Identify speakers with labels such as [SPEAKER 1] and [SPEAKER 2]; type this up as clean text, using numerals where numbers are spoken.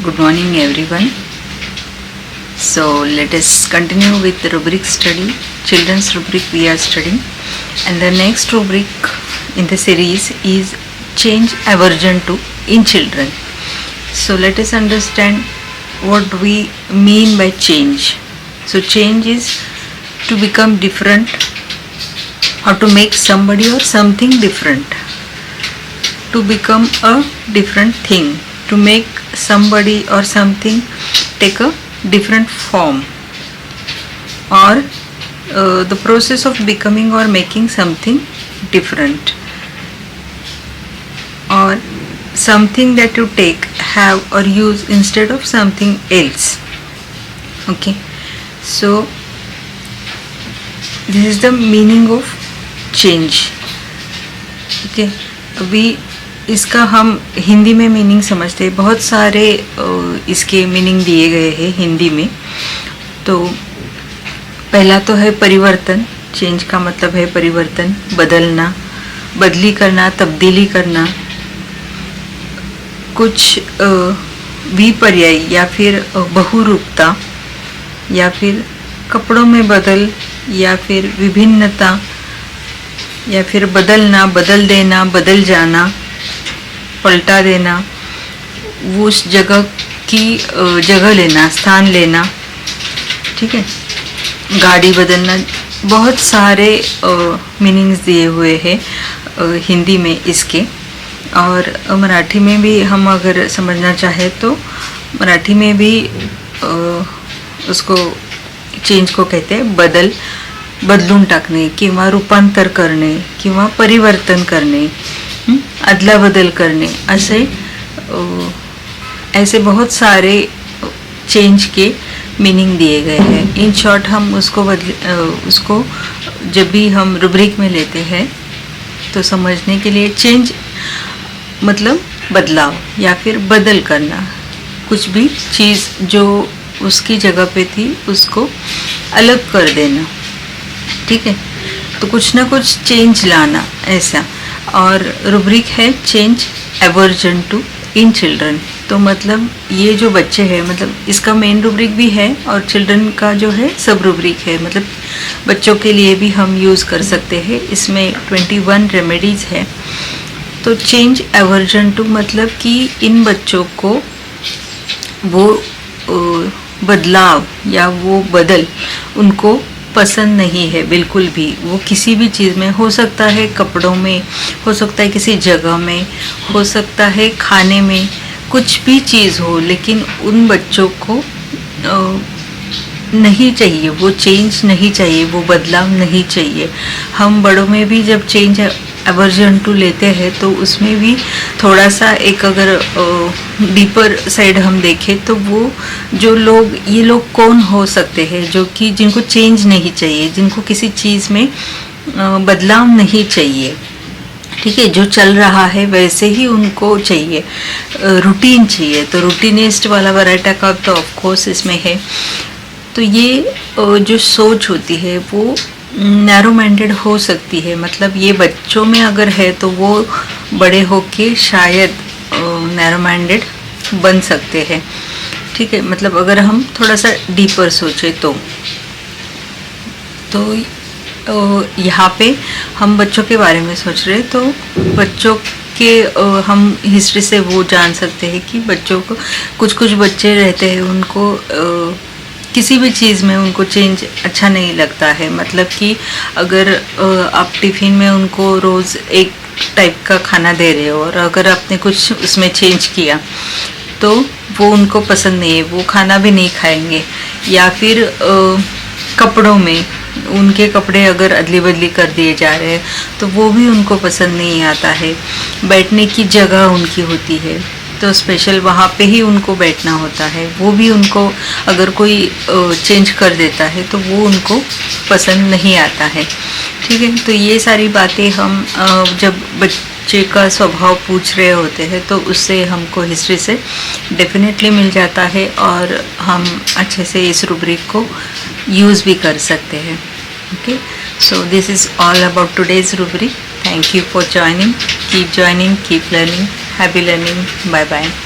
[SPEAKER 1] Good morning, everyone. So let us continue with the rubric study. Children's rubric we are studying, and the next rubric in the series is change aversion to in children. So let us understand what we mean by change. So change is to become different or to make somebody or something different, to become a different thing, to make somebody or something take a different form, or the process of becoming or making something different, or something that you take, have or use instead of something else. Okay, so this is the meaning of change. Okay, अभी इसका हम हिंदी में meaning समझते हैं. बहुत सारे इसके meaning दिए गए हैं हिंदी में. तो पहला तो है परिवर्तन. चेंज का मतलब है परिवर्तन, बदलना, बदली करना, तब्दीली करना. कुछ विपर्याय या फिर बहुरूपता, या फिर कपड़ों में बदल, या फिर विभिन्नता, या फिर बदलना, बदल देना, बदल जाना, पलटा देना, वो उस जगह की जगह लेना, स्थान लेना. ठीक है, गाड़ी बदलना. बहुत सारे मीनिंग्स दिए हुए हैं हिंदी में इसके. और मराठी में भी हम अगर समझना चाहे तो मराठी में भी उसको चेंज को कहते हैं बदल, बदलून टाकणे किंवा रूपांतर करणे किंवा परिवर्तन करणे, अदला बदल करने. ऐसे बहुत सारे चेंज के मीनिंग दिए गए हैं. इन शॉर्ट हम उसको जब भी हम रुब्रिक में लेते हैं तो समझने के लिए चेंज मतलब बदलाव या फिर बदल करना. कुछ भी चीज़ जो उसकी जगह पे थी उसको अलग कर देना. ठीक है, तो कुछ ना कुछ चेंज लाना, ऐसा. और रुब्रिक है change aversion to in children. तो मतलब ये जो बच्चे हैं, मतलब इसका मेन रुब्रिक भी है और चिल्ड्रन का जो है सब रुब्रिक है. मतलब बच्चों के लिए भी हम यूज़ कर सकते हैं. इसमें 21 रेमेडीज़ है. तो चेंज एवर्जन टू मतलब कि इन बच्चों को वो बदलाव या वो बदल उनको पसंद नहीं है बिल्कुल भी. वो किसी भी चीज़ में हो सकता है, कपड़ों में हो सकता है, किसी जगह में हो सकता है, खाने में, कुछ भी चीज़ हो, लेकिन उन बच्चों को नहीं चाहिए, वो चेंज नहीं चाहिए, वो बदलाव नहीं चाहिए. हम बड़ों में भी जब चेंज एवर्जन टू लेते हैं तो उसमें भी थोड़ा सा एक अगर डीपर साइड हम देखें तो वो जो लोग, ये लोग कौन हो सकते हैं जो कि जिनको चेंज नहीं चाहिए, जिनको किसी चीज़ में बदलाव नहीं चाहिए. ठीक है, जो चल रहा है वैसे ही उनको चाहिए, रूटीन चाहिए. तो रूटीनिस्ट वाला वैरायटी का तो ऑफकोर्स इसमें है. तो ये जो सोच होती है वो नैरो माइंडेड हो सकती है. मतलब ये बच्चों में अगर है तो वो बड़े होके शायद नैरो माइंडेड बन सकते हैं. ठीक है, मतलब अगर हम थोड़ा सा डीपर सोचें तो यहाँ पे हम बच्चों के बारे में सोच रहे हैं. तो बच्चों के हम हिस्ट्री से वो जान सकते हैं कि बच्चों को कुछ बच्चे रहते हैं, उनको किसी भी चीज़ में उनको चेंज अच्छा नहीं लगता है. मतलब कि अगर आप टिफ़िन में उनको रोज़ एक टाइप का खाना दे रहे हो और अगर आपने कुछ उसमें चेंज किया तो वो उनको पसंद नहीं है, वो खाना भी नहीं खाएंगे. या फिर कपड़ों में उनके कपड़े अगर अदली बदली कर दिए जा रहे हैं तो वो भी उनको पसंद नहीं आता है. बैठने की जगह उनकी होती है तो स्पेशल वहाँ पे ही उनको बैठना होता है, वो भी उनको अगर कोई चेंज कर देता है तो वो उनको पसंद नहीं आता है. ठीक है, तो ये सारी बातें हम जब बच्चे का स्वभाव पूछ रहे होते हैं तो उससे हमको हिस्ट्री से डेफिनेटली मिल जाता है और हम अच्छे से इस रुब्रिक को यूज़ भी कर सकते हैं. Okay, so this is all about today's rubric. Thank you for joining. Keep joining, keep learning. Happy learning. Bye bye.